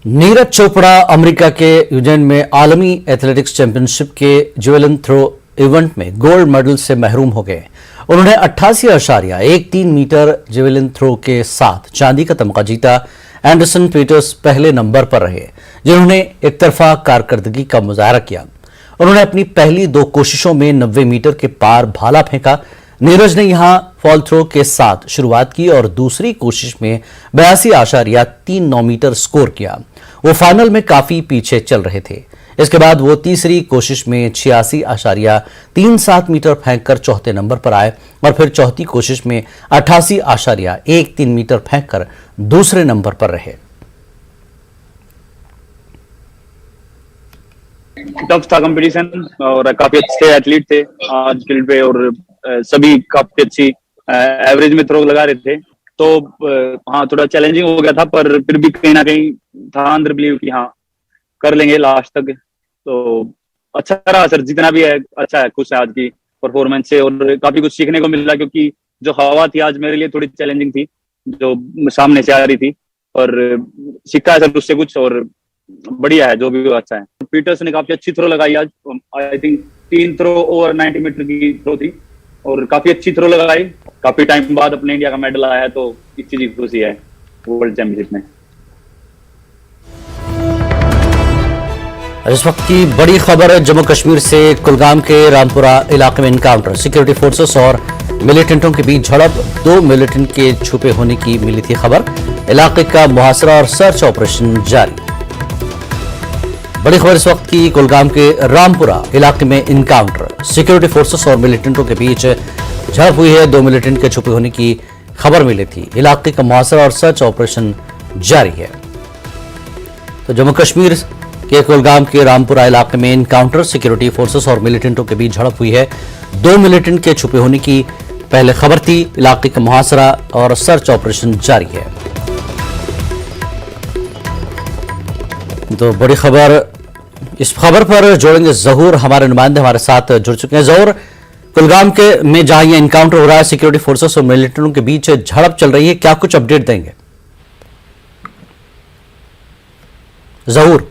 Neeraj Chopra America के यूजेन में आलमी एथलेटिक्स चैंपियनशिप के जेवलिन थ्रो इवेंट में गोल्ड मेडल से महरूम हो गए। उन्होंने 88.13 मीटर जेवलिन थ्रो के साथ चांदी का तमगा जीता। एंडरसन पीटर्स पहले नंबर पर रहे, जिन्होंने एक तरफा कारकर्दगी का मुजाहरा किया। उन्होंने अपनी पहली 2 कोशिशों में 90 मीटर के पार भाला फेंका। नीरज ने यहां फॉल थ्रो के साथ शुरुआत की और दूसरी कोशिश में 82.39 मीटर स्कोर किया। वो फाइनल में काफी पीछे चल रहे थे। इसके बाद वो तीसरी कोशिश में 86.37 मीटर फेंककर चौथे नंबर पर आए और फिर चौथी कोशिश में 88.13 मीटर फेंककर दूसरे नंबर पर रहे। टफ था कंपटीशन और काफी अच्छे एथलीट थे आज फील्ड पे और सभी काफी अच्छी एवरेज में थ्रो लगा रहे थे। तो हाँ, थोड़ा चैलेंजिंग हो गया था, पर फिर भी कहीं ना कहीं था अंदर बिलीव कि हाँ कर लेंगे लास्ट तक। तो अच्छा रहा सर, जितना भी है अच्छा है। खुश है आज की परफॉर्मेंस से और काफी कुछ सीखने को मिला, क्योंकि जो हवा थी आज मेरे लिए थोड़ी चैलेंजिंग थी, जो सामने से आ रही थी, और सीखा है सर उससे कुछ, और बढ़िया है, जो भी अच्छा है। पीटर्स ने काफी अच्छी थ्रो लगाई आज। I think 3 throw over 90 metre की थ्रो थी और काफी अच्छी थ्रो लगाई। काफी टाइम बाद अपने इंडिया का मेडल आया है, तो इस चीज की खुशी है वर्ल्ड चैंपियनशिप में। इस वक्त की बड़ी खबर है जम्मू कश्मीर से। कुलगाम के रामपुरा इलाके में इनकाउंटर, सिक्योरिटी फोर्सेस और मिलिटेंटों के बीच झड़प। 2 मिलिटेंट के छुपे होने की मिली थी खबर। इलाके का मुहासरा और सर्च ऑपरेशन जारी। बड़ी खबर इस वक्त की, कुलगाम के रामपुरा इलाके में इनकाउंटर, सिक्योरिटी फोर्सेस और मिलिटेंटों के बीच झड़प हुई है। 2 मिलिटेंट के छुपे होने की खबर मिली थी। इलाके का मुहासरा और सर्च ऑपरेशन जारी है। तो जम्मू कश्मीर के कुलगाम के रामपुरा इलाके में इनकाउंटर, सिक्योरिटी फोर्सेस और मिलिटेंटों के बीच झड़प हुई है। 2 मिलिटेंट के छुपे होने की पहले खबर थी। इलाके का मुहासरा और सर्च ऑपरेशन जारी है। तो बड़ी खबर, इस खबर पर जोड़ेंगे जहूर, हमारे नुमाइंदे हमारे साथ जुड़ चुके हैं। जहूर, कुलगाम के में जहां ये एनकाउंटर हो रहा है, सिक्योरिटी फोर्सेस और मिलिटेंटों के बीच झड़प चल रही है, क्या कुछ अपडेट देंगे जहूर?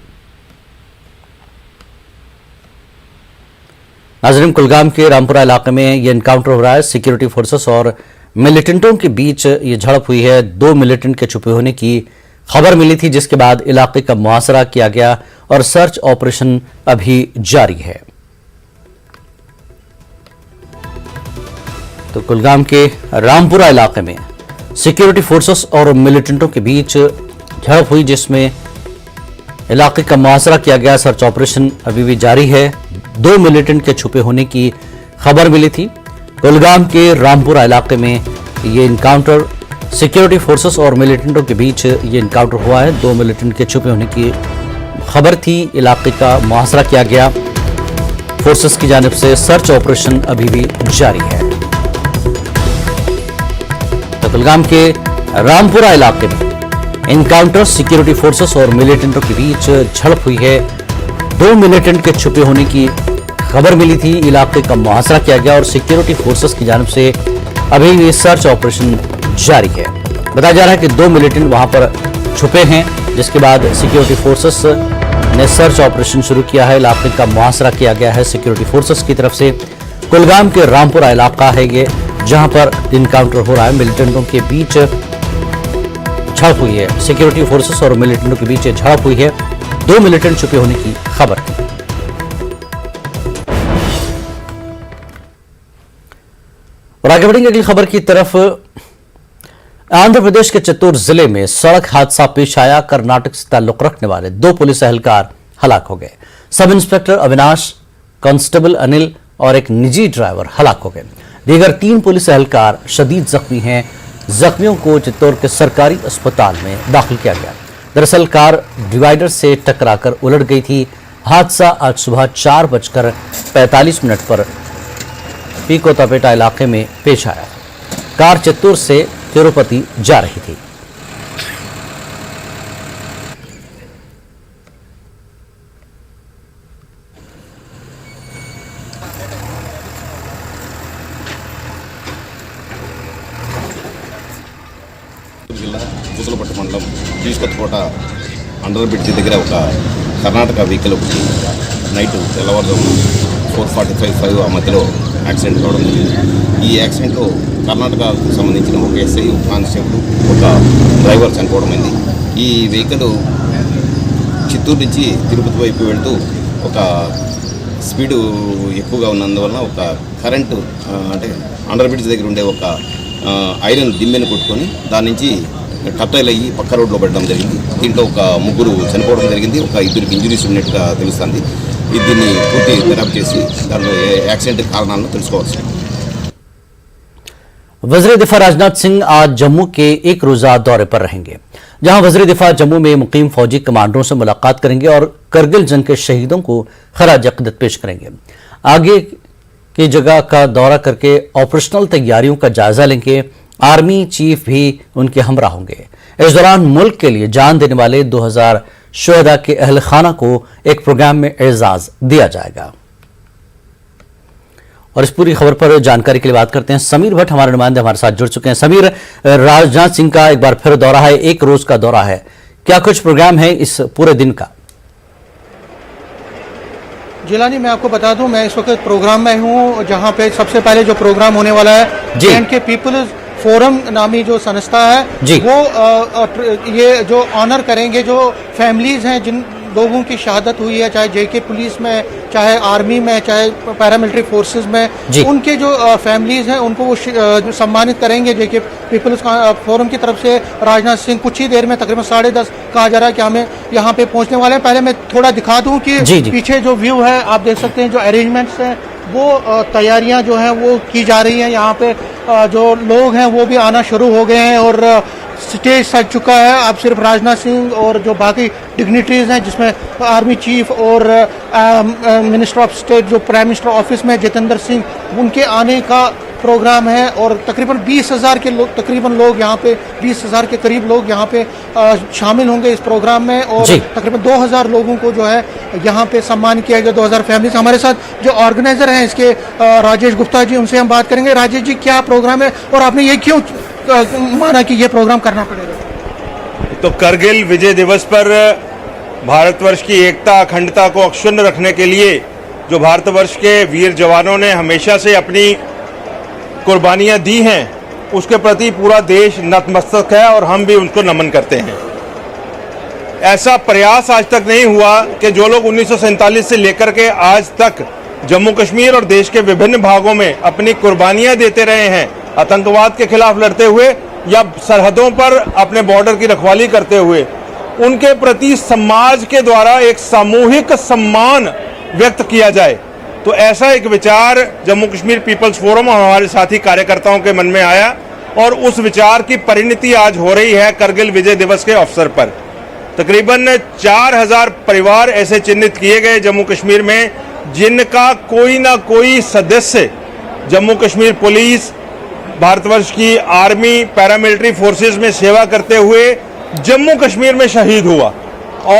नाज़रीन, कुलगाम के रामपुरा इलाके में ये एनकाउंटर हो रहा है, सिक्योरिटी फोर्सेस और मिलिटेंटों के बीच ये झड़प हुई है। 2 मिलिटेंट के छुपे होने की खबर मिली थी, जिसके बाद इलाके का मुहासरा किया गया और सर्च ऑपरेशन अभी जारी है। तो कुलगाम के रामपुरा इलाके में सिक्योरिटी फोर्सेस और मिलिटेंटों के बीच झड़प हुई, जिसमें इलाके का मुहासरा किया गया। सर्च ऑपरेशन अभी भी जारी है। 2 मिलिटेंट के छुपे होने की खबर मिली थी। कुलगाम के रामपुरा इलाके में ये इनकाउंटर, सिक्योरिटी फोर्सेस और मिलिटेंटों के बीच ये इनकाउंटर हुआ है। 2 मिलिटेंट के छुपे होने की खबर थी। इलाके का मुहासरा किया गया फोर्सेस की जानिब से। सर्च ऑपरेशन अभी भी जारी है। तो कुलगाम के रामपुरा इलाके में इनकाउंटर, सिक्योरिटी फोर्सेस और मिलिटेंटों के बीच झड़प हुई है। 2 मिलिटेंट के छुपे होने की खबर मिली थी। इलाके का मुहासरा किया गया और सिक्योरिटी फोर्सेस की जानिब से अभी भी सर्च ऑपरेशन जारी है। बताया जा रहा है कि 2 मिलिटेंट वहां पर छुपे हैं, जिसके बाद सिक्योरिटी फोर्सेस ने सर्च ऑपरेशन शुरू किया है। इलाके का मुहासरा किया गया है सिक्योरिटी फोर्सेस की तरफ से। कुलगाम के रामपुरा इलाका है ये, जहां पर इनकाउंटर हो रहा है। मिलिटेंटों के बीच झड़प हुई है, सिक्योरिटी फोर्सेस और मिलिटेंटों के बीच झड़प हुई है। 2 मिलिटेंट छुपे होने की खबर थी। और आगे बढ़ेंगे अगली खबर की तरफ। आंध्र प्रदेश के चित्तूर जिले में सड़क हादसा पेश आया। कर्नाटक से ताल्लुक रखने वाले 2 पुलिस एहलकार हलाक हो गए। Sub inspector Avinash, constable Anil और एक निजी ड्राइवर हलाक हो गए। दीगर 3 पुलिस एहलकार शदीद जख्मी हैं। जख्मियों को चित्तौड़ के सरकारी अस्पताल में दाखिल किया गया। दरअसल कार डिवाइडर से टकराकर उलट गई थी। हादसा आज सुबह 4:45 पर पीकोतापेटा इलाके में पेश आया। कार चित्तौड़ से तिरुपति जा रही थी। జిల్లా పూతలపట్టు మండలం తీసుకొత్తకోట అండర్ బ్రిడ్జ్ దగ్గర ఒక కర్ణాటక వెహికల్ ఒకటి నైట్ తెల్లవారుజామున 4:45 ఆ మధ్యలో యాక్సిడెంట్ కావడం జరిగింది. ఈ యాక్సిడెంట్లో కర్ణాటకకు సంబంధించిన ఒక ఎస్ఐ, కానిస్టేబుల్, ఒక డ్రైవర్ చనిపోవడమైంది. ఈ వెహికల్ చిత్తూరు నుంచి తిరుపతి వైపు వెళ్తూ ఒక స్పీడు ఎక్కువగా ఉన్నందువలన ఒక కరెంటు అంటే అండర్ బ్రిడ్జ్ దగ్గర ఉండే ఒక ఐరన్ దిమ్మెను కొట్టుకొని దాని నుంచి టట్టైల్ అయ్యి పక్క రోడ్లో పడడం జరిగింది. దీంట్లో ఒక ముగ్గురు చనిపోవడం జరిగింది, ఒక ఇద్దరికి ఇంజురీస్ ఉన్నట్టుగా తెలుస్తుంది. దీన్ని పూర్తి దర్యాప్తు చేసి దానిలో యాక్సిడెంట్ కారణాలను తెలుసుకోవాల్సి ఉంది. वज़ीर दिफा राजनाथ सिंह आज जम्मू के एक रोजा दौरे पर रहेंगे, जहां वज़ीर दिफा जम्मू में मुकीम फौजी कमांडरों से मुलाकात करेंगे और करगिल जंग के शहीदों को खराज अक़ीदत पेश करेंगे। आगे की जगह का दौरा करके ऑपरेशनल तैयारियों का जायजा लेंगे। आर्मी चीफ भी उनके हमरा होंगे। इस दौरान मुल्क के लिए जान देने वाले 2000 शुहदा के अहल खाना को एक प्रोग्राम में एजाज दिया जाएगा। और इस पूरी खबर पर जानकारी के लिए बात करते हैं समीर भट्ट, हमारे नुमाइंदे हमारे साथ जुड़ चुके हैं। समीर, राजनाथ सिंह का एक बार फिर दौरा है, एक रोज का दौरा है, क्या कुछ प्रोग्राम है इस पूरे दिन का? जिलानी, मैं आपको बता दूं, मैं इस वक्त प्रोग्राम में हूं जहां पे सबसे पहले जो प्रोग्राम होने वाला है जे.एंड.के पीपल्स फोरम नामी जो संस्था है वो ये जो ऑनर करेंगे जो फैमिलीज हैं जिन लोगों की शहादत हुई है, चाहे जेके पुलिस में, चाहे आर्मी में, चाहे पैरामिलिट्री फोर्सेस में, उनके जो फैमिलीज हैं उनको वो सम्मानित करेंगे। जेके पीपल्स फोरम की तरफ से राजनाथ सिंह कुछ ही देर में तकरीबन 10:30 कहा जा रहा है कि हमें यहाँ पे पहुँचने वाले हैं। पहले मैं थोड़ा दिखा दूँ कि पीछे जो व्यू है आप देख सकते हैं, जो अरेंजमेंट्स हैं वो तैयारियां जो हैं वो की जा रही हैं। यहाँ पे जो लोग हैं वो भी आना शुरू हो गए हैं और स्टेज सज चुका है। अब सिर्फ राजनाथ सिंह और जो बाकी डिग्निटरीज हैं जिसमें आर्मी चीफ और मिनिस्टर ऑफ स्टेट जो प्राइम मिनिस्टर ऑफिस में जितेंद्र सिंह, उनके आने का प्रोग्राम है और तकरीबन 20,000 के लोग लोग यहाँ पे 20,000 के करीब लोग यहाँ पे शामिल होंगे इस प्रोग्राम में और तकरीबन 2,000 लोगों को जो है यहाँ पे सम्मान किया गया। 2,000 फैमिलीज। हमारे साथ जो ऑर्गेनाइजर हैं इसके राजेश गुप्ता जी, उनसे हम बात करेंगे। राजेश जी, क्या प्रोग्राम है और आपने ये क्यों माना कि ये प्रोग्राम करना पड़ेगा? तो करगिल विजय दिवस पर भारतवर्ष की एकता अखंडता को अक्षुण्ण रखने के लिए जो भारतवर्ष के वीर जवानों ने हमेशा से अपनी कुर्बानियां दी हैं, उसके प्रति पूरा देश नतमस्तक है और हम भी उनको नमन करते हैं। ऐसा प्रयास आज तक नहीं हुआ कि जो लोग 1947 से लेकर के आज तक जम्मू कश्मीर और देश के विभिन्न भागों में अपनी कुर्बानियां देते रहे हैं, आतंकवाद के खिलाफ लड़ते हुए या सरहदों पर अपने बॉर्डर की रखवाली करते हुए, उनके प्रति समाज के द्वारा एक सामूहिक सम्मान व्यक्त किया जाए। तो ऐसा एक विचार जम्मू कश्मीर पीपल्स फोरम और हमारे साथी कार्यकर्ताओं के मन में आया और उस विचार की परिणति आज हो रही है करगिल विजय दिवस के अवसर पर। तकरीबन 4,000 परिवार ऐसे चिन्हित किए गए जम्मू कश्मीर में जिनका कोई ना कोई सदस्य जम्मू कश्मीर पुलिस, भारतवर्ष की आर्मी, पैरामिलिट्री फोर्सेस में सेवा करते हुए जम्मू कश्मीर में शहीद हुआ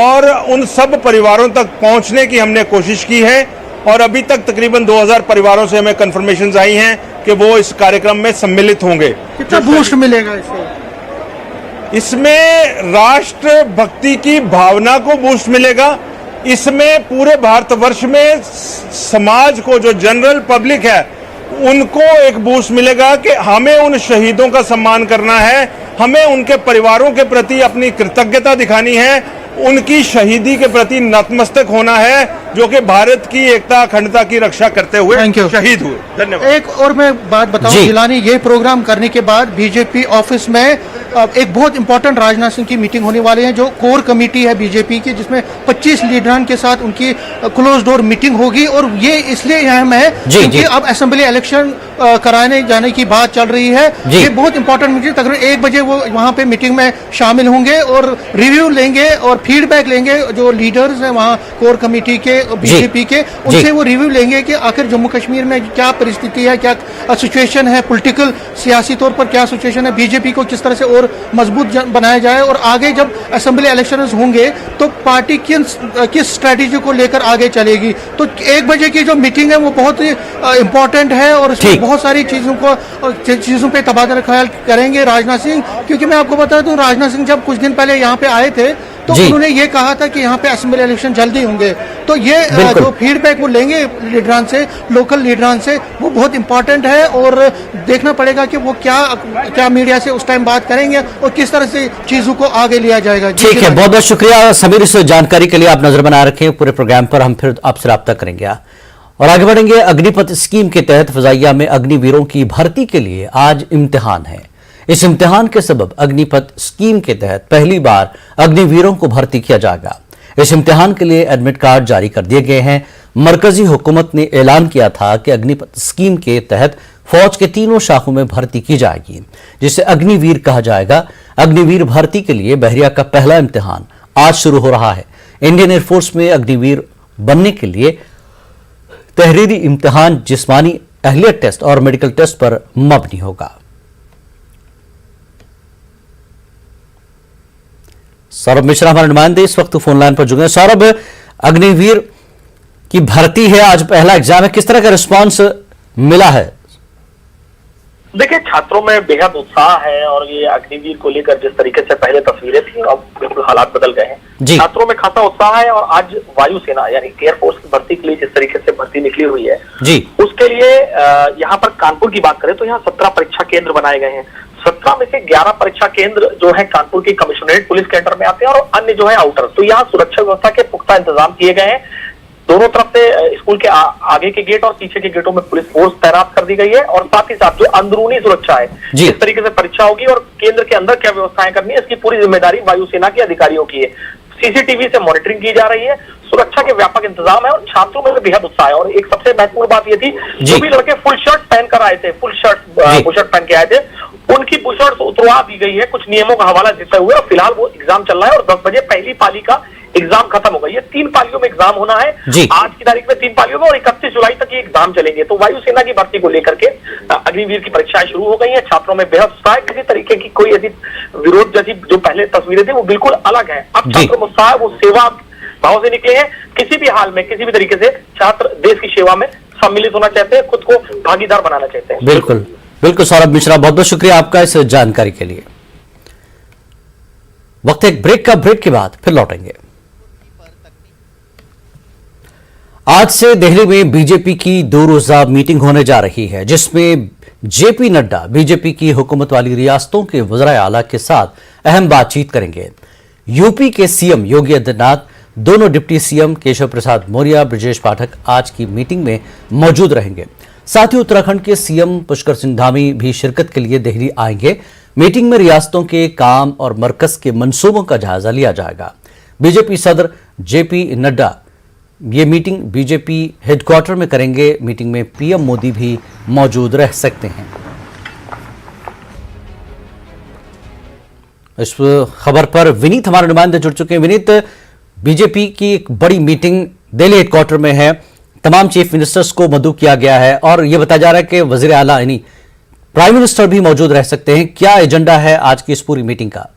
और उन सब परिवारों तक पहुंचने की हमने कोशिश की है और अभी तक तकरीबन 2,000 परिवारों से हमें कंफर्मेशंस आई हैं कि वो इस कार्यक्रम में सम्मिलित होंगे। कितना बूस्ट मिलेगा इससे? इसमें राष्ट्र भक्ति की भावना को बूस्ट मिलेगा। इसमें पूरे भारतवर्ष में समाज को, जो जनरल पब्लिक है, उनको एक बूस्ट मिलेगा कि हमें उन शहीदों का सम्मान करना है, हमें उनके परिवारों के प्रति अपनी कृतज्ञता दिखानी है, उनकी शहीदी के प्रति नतमस्तक होना है जो कि भारत की एकता अखंडता की रक्षा करते हुए शहीद हुए। धन्यवाद। एक और मैं बात बताऊं जिलानी, ये प्रोग्राम करने के बाद बीजेपी ऑफिस में एक बहुत इंपॉर्टेंट राजनाथ सिंह की मीटिंग होने वाली है, जो कोर कमेटी है बीजेपी की, जिसमें 25 लीडरान के साथ उनकी क्लोज डोर मीटिंग होगी। और ये इसलिए अहम है क्योंकि अब असेंबली इलेक्शन कराने जाने की बात चल रही है। ये बहुत इंपॉर्टेंट मीटिंग, तकरीबन 1 बजे वो वहाँ पे मीटिंग में शामिल होंगे और रिव्यू लेंगे और फीडबैक लेंगे। जो लीडर्स हैं वहाँ कोर कमेटी के, बीजेपी के, उनसे वो रिव्यू लेंगे कि आखिर जम्मू कश्मीर में क्या परिस्थिति है, क्या सिचुएशन है, पॉलिटिकल सियासी तौर पर क्या सिचुएशन है, बीजेपी को किस तरह से और मजबूत बनाया जाए। और आगे जब असेंबली इलेक्शंस होंगे तो पार्टी किस स्ट्रेटेजी को लेकर आगे चलेगी। तो 1 बजे की जो मीटिंग है वो बहुत ही इंपॉर्टेंट है और इसमें बहुत सारी चीजों पे तबादला ख्याल करेंगे राजनाथ सिंह। क्योंकि मैं आपको बता दूं, राजनाथ सिंह जब कुछ दिन पहले यहाँ पे आए थे तो उन्होंने ये कहा था कि यहाँ पे असेंबली इलेक्शन जल्दी होंगे। तो ये जो फीडबैक वो लेंगे लीडरान से, लोकल लीडरान से, वो बहुत इंपॉर्टेंट है और देखना पड़ेगा कि वो क्या मीडिया से उस टाइम बात करेंगे और किस तरह से चीजों को आगे लिया जाएगा। ठीक है, बहुत बहुत शुक्रिया समीर इस जानकारी के लिए। आप नजर बना रखें पूरे प्रोग्राम पर, हम फिर आपसे राब्ता करेंगे और आगे बढ़ेंगे। अग्निपथ स्कीम के तहत फजाइया में अग्निवीरों की भर्ती के लिए आज इम्तिहान है। इस इम्तिहान के सबब अग्निपथ स्कीम के तहत पहली बार अग्निवीरों को भर्ती किया जाएगा। इस इम्तिहान के लिए एडमिट कार्ड जारी कर दिए गए हैं। मरकजी हुकूमत ने ऐलान किया था कि अग्निपथ स्कीम के तहत फौज के तीनों शाखों में भर्ती की जाएगी, जिसे अग्निवीर कहा जाएगा। अग्निवीर भर्ती के लिए बहरिया का पहला इम्तिहान आज शुरू हो रहा है। इंडियन एयरफोर्स में अग्निवीर बनने के लिए तहरीरी इम्तिहान, जिस्मानी अहलियत टेस्ट और मेडिकल टेस्ट पर मबनी होगा। सौरभ मिश्रा हमारे नुमाइंदे इस वक्त फोन लाइन पर जुड़े हैं। सौरभ, अग्निवीर की भर्ती है, आज पहला एग्जाम है, किस तरह का रिस्पांस मिला है? देखिए, छात्रों में बेहद उत्साह है और ये अग्निवीर को लेकर जिस तरीके से पहले तस्वीरें थी, अब बिल्कुल हालात बदल गए हैं। छात्रों में खासा उत्साह है और आज वायुसेना यानी एयरफोर्स की भर्ती के लिए जिस तरीके से भर्ती निकली हुई है उसके लिए यहाँ पर कानपुर की बात करें तो यहाँ 17 परीक्षा केंद्र बनाए गए हैं। 17 में से 11 परीक्षा केंद्र जो है कानपुर की कमिश्नरेट पुलिस के अंडर में आते हैं और अन्य जो है आउटर। तो यहाँ सुरक्षा व्यवस्था के पुख्ता इंतजाम किए गए हैं। दोनों तरफ से स्कूल के आगे के गेट और पीछे के गेटों में पुलिस फोर्स तैनात कर दी गई है और साथ ही साथ जो अंदरूनी सुरक्षा है, जिस तरीके से परीक्षा होगी और केंद्र के अंदर क्या व्यवस्थाएं करनी है, इसकी पूरी जिम्मेदारी वायुसेना के अधिकारियों की है। सीसीटीवी से मॉनिटरिंग की जा रही है, सुरक्षा के व्यापक इंतजाम है और छात्रों में बेहद उत्साह है। और एक सबसे महत्वपूर्ण बात यह थी, जो भी लड़के फुल शर्ट पहनकर आए थे, बुशर्ट पहन के आए थे, उनकी बुशर्ट उतरवा दी गई है कुछ नियमों का हवाला देते हुए। और फिलहाल वो एग्जाम चल रहा है और 10 बजे पहली पाली का एग्जाम खत्म होगा। ये 3 पालियों में एग्जाम होना है। आज की तारीख में 3 पालियों में और 31 जुलाई तक ये एग्जाम चलेंगे। तो वायुसेना की भर्ती को लेकर के अग्निवीर की परीक्षाएं शुरू हो गई हैं। छात्रों में बेहद उत्साह है, किसी तरीके की कोई ऐसी विरोध जैसी जो पहले तस्वीरें थी वो बिल्कुल अलग है। अब छात्रों में उत्साह है, वो सेवा भाव से निकले हैं। किसी भी हाल में किसी भी तरीके से छात्र देश की सेवा में सम्मिलित होना चाहते हैं, खुद को भागीदार बनाना चाहते हैं। बिल्कुल बिल्कुल सौरभ मिश्रा, बहुत बहुत शुक्रिया आपका इस जानकारी के लिए। वक्त एक ब्रेक का, ब्रेक के बाद फिर लौटेंगे। आज से दिल्ली में बीजेपी की 2 रोजा मीटिंग होने जा रही है, जिसमें जेपी नड्डा बीजेपी की हुकूमत वाली रियासतों के वज़राए आला के साथ अहम बातचीत करेंगे। यूपी के सीएम योगी आदित्यनाथ, दोनों डिप्टी सीएम केशव प्रसाद मौर्य, ब्रजेश पाठक आज की मीटिंग में मौजूद रहेंगे। साथ ही उत्तराखंड के सीएम पुष्कर सिंह धामी भी शिरकत के लिए दिल्ली आएंगे। मीटिंग में रियासतों के काम और मरकज के मंसूबों का जायजा लिया जाएगा। बीजेपी सदर जेपी नड्डा ये मीटिंग बीजेपी हेडक्वार्टर में करेंगे। मीटिंग में पीएम मोदी भी मौजूद रह सकते हैं। इस खबर पर विनीत हमारे नुमाइंदे जुड़ चुके हैं। विनीत, बीजेपी की एक बड़ी मीटिंग दिल्ली हेडक्वार्टर में है, तमाम चीफ मिनिस्टर्स को मदऊ किया गया है और यह बताया जा रहा है कि वजीर आला यानी प्राइम मिनिस्टर भी मौजूद रह सकते हैं। क्या एजेंडा है आज की इस पूरी मीटिंग का?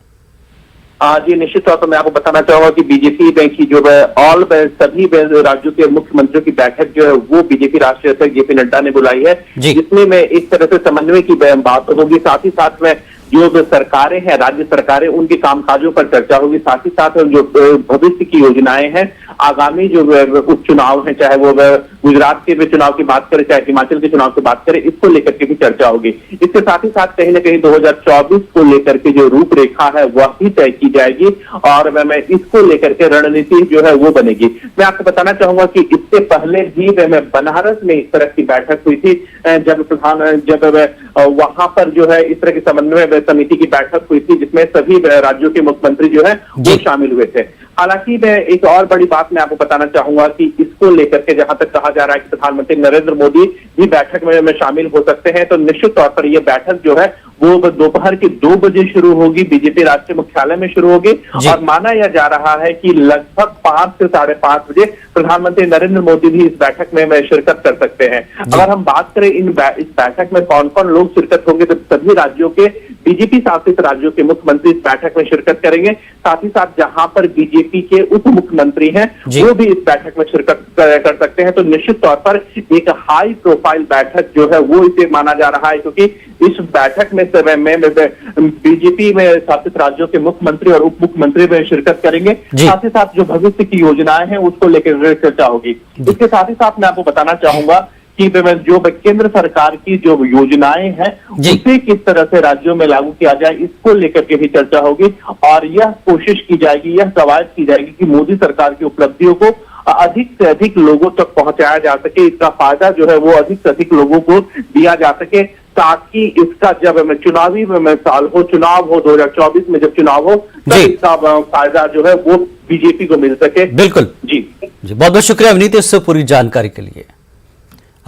जी, निश्चित तौर पर मैं आपको बताना चाहूंगा कि बीजेपी की जो सभी राज्यों के मुख्यमंत्रियों की बैठक जो है वो बीजेपी राष्ट्रीय अध्यक्ष जेपी नड्डा ने बुलाई है, जिसमें मैं इस तरह से समन्वय की बात होगी। साथ ही साथ में जो सरकारें हैं, राज्य सरकारें, उनके कामकाजों पर चर्चा होगी। साथ ही साथ जो भविष्य की योजनाएं हैं, आगामी जो उपचुनाव है, चाहे वो गुजरात के चुनाव की बात करें, चाहे हिमाचल के चुनाव की बात करें, इसको लेकर के भी चर्चा होगी। इसके साथ ही साथ कहीं ना कहीं 2024 को लेकर के जो रूपरेखा है वह भी तय की जाएगी और मैं इसको लेकर के रणनीति जो है वो बनेगी। मैं आपको बताना चाहूंगा कि इससे पहले भी बनारस में इस तरह की बैठक हुई थी, जब वहां पर जो है इस तरह की समन्वय समिति की बैठक हुई थी, जिसमें सभी राज्यों के मुख्यमंत्री जो है वो शामिल हुए थे। हालांकि मैं एक और बड़ी बात मैं आपको बताना चाहूंगा कि इसको लेकर के जहां तक कहा जा रहा है कि प्रधानमंत्री नरेंद्र मोदी भी बैठक में शामिल हो सकते हैं, तो निश्चित तौर पर यह बैठक जो है वो दोपहर के 2 बजे शुरू होगी, बीजेपी राष्ट्रीय मुख्यालय में शुरू होगी और माना यह जा रहा है कि लगभग 5 से 5:30 बजे प्रधानमंत्री नरेंद्र मोदी भी इस बैठक में शिरकत कर सकते हैं। अगर हम बात करें इस बैठक में कौन कौन लोग शिरकत होंगे, तो सभी राज्यों के बीजेपी शासित राज्यों के मुख्यमंत्री इस बैठक में शिरकत करेंगे। साथ ही साथ जहां पर बीजेपी बीजेपी के उप मुख्यमंत्री हैं वो भी इस बैठक में शिरकत कर सकते हैं। तो निश्चित तौर पर एक हाई प्रोफाइल बैठक जो है वो इसे माना जा रहा है, क्योंकि इस बैठक में बीजेपी में शासित राज्यों के मुख्यमंत्री और उप मुख्यमंत्री में शिरकत करेंगे। साथ ही साथ जो भविष्य की योजनाएं हैं उसको लेकर चर्चा होगी। इसके साथ ही साथ मैं आपको बताना चाहूंगा कि जो केंद्र सरकार की जो योजनाएं हैं उसे किस तरह से राज्यों में लागू किया जाए, इसको लेकर के भी चर्चा होगी और यह कोशिश की जाएगी, यह कवायद की जाएगी कि मोदी सरकार की उपलब्धियों को अधिक से अधिक लोगों तक पहुंचाया जा सके, इसका फायदा जो है वो अधिक से अधिक लोगों को दिया जा सके, ताकि इसका जब चुनावी साल हो, चुनाव हो 2024 में जब चुनाव हो तो इसका फायदा जो है वो बीजेपी को मिल सके। बिल्कुल जी, बहुत बहुत शुक्रिया अवनीत इस पूरी जानकारी के लिए।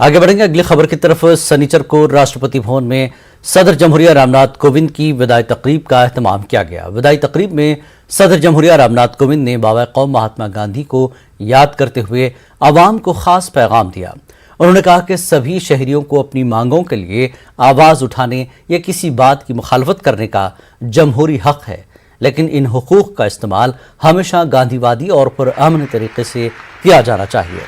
आगे बढ़ेंगे अगली खबर की तरफ। शनिचर को राष्ट्रपति भवन में सदर जमहूरिया रामनाथ कोविंद की विदाई तकरीब का एहतमाम किया गया। विदाई तकरीब में सदर जमहूरिया रामनाथ कोविंद ने बाबा कौम महात्मा गांधी को याद करते हुए आवाम को खास पैगाम दिया। उन्होंने कहा कि सभी शहरियों को अपनी मांगों के लिए आवाज उठाने या किसी बात की मुखालफत करने का जमहूरी हक है, लेकिन इन हुकूक का इस्तेमाल हमेशा गांधीवादी और पुरअमन तरीके से किया जाना चाहिए।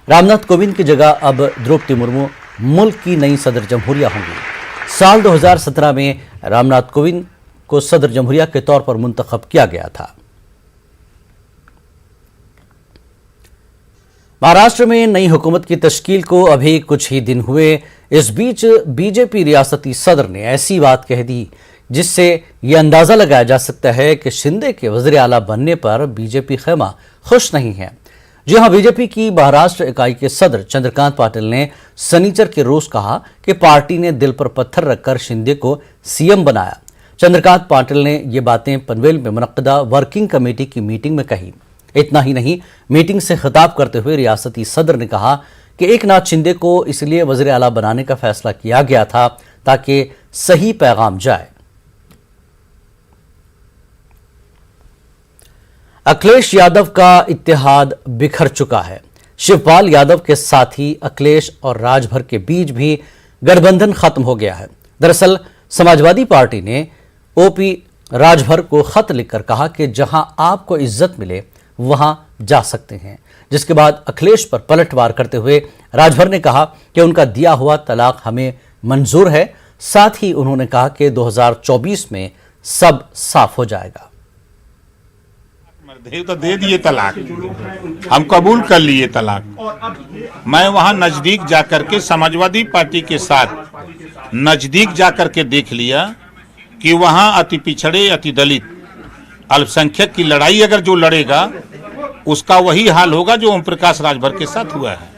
रामनाथ कोविंद की जगह अब द्रौपदी मुर्मू मुल्क की नई सदर जमहूरिया होंगी। साल 2017 में रामनाथ कोविंद को सदर जमहूरिया के तौर पर मुंतखब किया गया था। महाराष्ट्र में नई हुकूमत की तश्कील को अभी कुछ ही दिन हुए। इस बीच बीजेपी रियासती सदर ने ऐसी बात कह दी जिससे यह अंदाजा लगाया जा सकता है कि शिंदे के वज़ीर आला बनने पर बीजेपी खेमा खुश नहीं है। जी हां, बीजेपी की महाराष्ट्र इकाई के सदर चंद्रकांत पाटिल ने शनिचर के रोज कहा कि पार्टी ने दिल पर पत्थर रखकर शिंदे को सीएम बनाया। चंद्रकांत पाटिल ने ये बातें पनवेल में मुनक्कदा वर्किंग कमेटी की मीटिंग में कही। इतना ही नहीं, मीटिंग से खिताब करते हुए रियासती सदर ने कहा कि एकनाथ शिंदे को इसलिए वज़ीर आला बनाने का फैसला किया गया था ताकि सही पैगाम जाए। अखिलेश यादव का इत्तेहाद बिखर चुका है। शिवपाल यादव के साथ ही अखिलेश और राजभर के बीच भी गठबंधन खत्म हो गया है। दरअसल समाजवादी पार्टी ने ओपी राजभर को खत लिखकर कहा कि जहां आपको इज्जत मिले वहां जा सकते हैं, जिसके बाद अखिलेश पर पलटवार करते हुए राजभर ने कहा कि उनका दिया हुआ तलाक हमें मंजूर है। साथ ही उन्होंने कहा कि 2024 में सब साफ हो जाएगा। तो दे दिए तलाक, हम कबूल कर लिए तलाक। मैं वहां नजदीक जाकर के समाजवादी पार्टी के साथ नजदीक जाकर के देख लिया कि वहां अति पिछड़े, अति दलित, अल्पसंख्यक की लड़ाई अगर जो लड़ेगा उसका वही हाल होगा जो ओम प्रकाश राजभर के साथ हुआ है।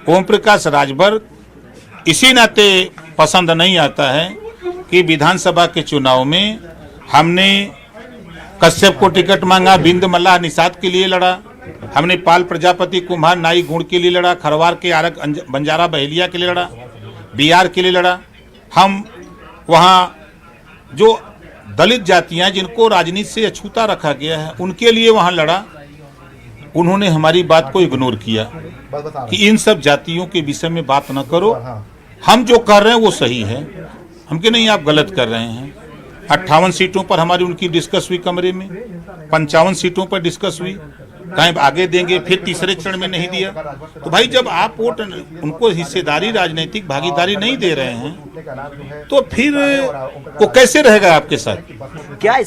ओम प्रकाश राजभर इसी नाते पसंद नहीं आता है कि विधानसभा के चुनाव में हमने कश्यप को टिकट मांगा, बिंद मल्लाह निषाद के लिए लड़ा, हमने पाल प्रजापति कुम्हार नाई गुण के लिए लड़ा, खरवार के आरक बंजारा बहेलिया के लिए लड़ा, बिहार के लिए लड़ा। हम वहाँ जो दलित जातियां जिनको राजनीति से अछूता रखा गया है उनके लिए वहाँ लड़ा। उन्होंने हमारी बात को इग्नोर किया कि इन सब जातियों के विषय में बात न करो, हम जो कर रहे हैं वो सही है। हम के नहीं, आप गलत कर रहे हैं। 58 सीटों पर हमारी उनकी डिस्कस हुई कमरे में, 55 सीटों पर डिस्कस हुई, कहीं आगे देंगे, फिर तीसरे चरण में नहीं दिया। तो भाई जब आप वोट उनको हिस्सेदारी, राजनीतिक भागीदारी नहीं दे रहे हैं तो फिर वो कैसे रहेगा आपके साथ? क्या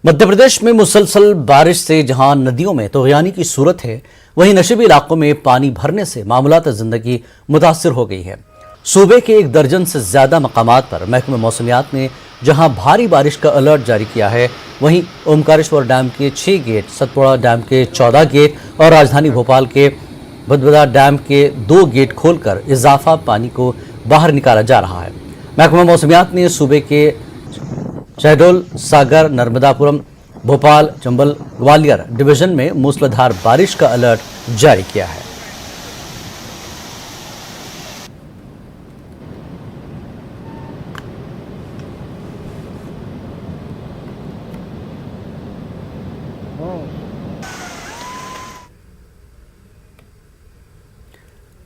मध्य प्रदेश में मुसलसल बारिश से जहां नदियों में तोग़यानी की सूरत है, वहीं नशीबी इलाकों में पानी भरने से मामूलात जिंदगी मुतासिर हो गई है। सूबे के 1 दर्जन से ज्यादा मकामात पर महकमे मौसमियात ने जहां भारी बारिश का अलर्ट जारी किया है, वहीं ओमकारेश्वर डैम के 6 गेट, सतपुड़ा डैम के 14 गेट और राजधानी भोपाल के भदभदा डैम के 2 गेट खोलकर इजाफा पानी को बाहर निकाला जा रहा है। महकमा मौसमियात ने सूबे के शहडोल, सागर, नर्मदापुरम, भोपाल, चंबल, ग्वालियर डिवीजन में मूसलाधार बारिश का अलर्ट जारी किया है।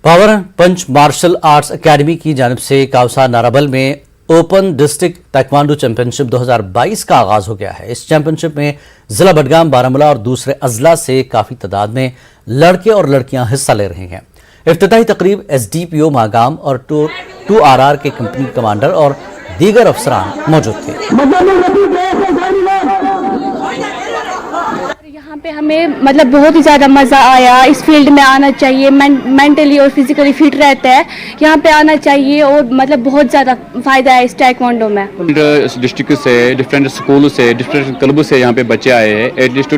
पावर पंच मार्शल आर्ट्स एकेडमी की जानिब से कावसा नाराबल में ओपन डिस्ट्रिक्ट ताइक्वांडो चैंपियनशिप 2022 का आगाज हो गया है। इस चैंपियनशिप में जिला बडगाम, बारामूला और दूसरे अजला से काफी तादाद में लड़के और लड़कियां हिस्सा ले रहे हैं। इफ्तिताही तकरीब एसडीपीओ महागाम और 2RR के कंपनी कमांडर और दीगर अफसरान मौजूद थे। यहाँ पे हमें मतलब बहुत ही ज़्यादा मज़ा आया। इस फील्ड में आना चाहिए, मेंटली और फिजिकली फिट रहता है, यहाँ पे आना चाहिए और मतलब बहुत ज़्यादा फ़ायदा है इस ताइक्वांडो में। डिस्ट्रिक्ट से, डिफरेंट स्कूल से, डिफरेंट क्लब से यहाँ पे बच्चे आए हैं। एटलीस्ट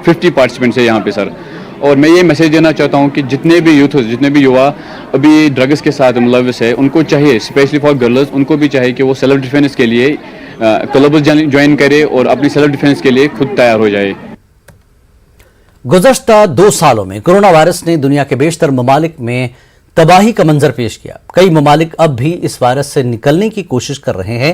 50 पार्टिसिपेंट्स है यहाँ पे सर। और मैं ये मैसेज देना चाहता हूँ कि जितने भी यूथ, जितने भी युवा अभी ड्रग्स के साथ मुलविस है, उनको चाहिए, स्पेशली फॉर गर्ल्स, उनको भी चाहिए कि वो सेल्फ डिफेंस के लिए क्लब ज्वाइन करे और अपनी सेल्फ डिफेंस के लिए खुद तैयार हो जाए। गुज़श्ता 2 सालों में कोरोना वायरस ने दुनिया के बेशतर ममालिक में तबाही का मंजर पेश किया। कई ममालिक अब भी इस वायरस से निकलने की कोशिश कर रहे हैं।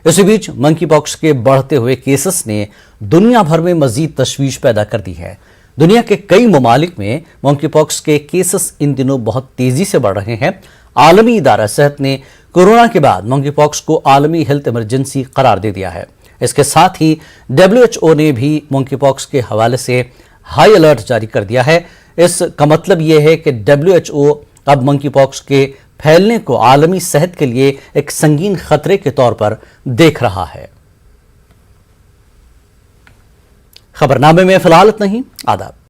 इसी बीच मंकी पॉक्स के बढ़ते हुए केसेस ने दुनिया भर में मजीद तशवीश पैदा कर दी है। दुनिया के कई ममालिक में मंकी पॉक्स के केसेस इन दिनों बहुत तेजी से बढ़ रहे हैं। आलमी इदारा सेहत ने कोरोना के बाद मंकी पॉक्स को आलमी हेल्थ इमरजेंसी करार दे दिया है। इसके साथ ही WHO ने भी मंकी पॉक्स के हवाले से हाई अलर्ट जारी कर दिया है। इसका मतलब यह है कि WHO अब मंकी पॉक्स के फैलने को आलमी सेहत के लिए एक संगीन खतरे के तौर पर देख रहा है। खबरनामे में फिलहाल इतना ही। आदाब।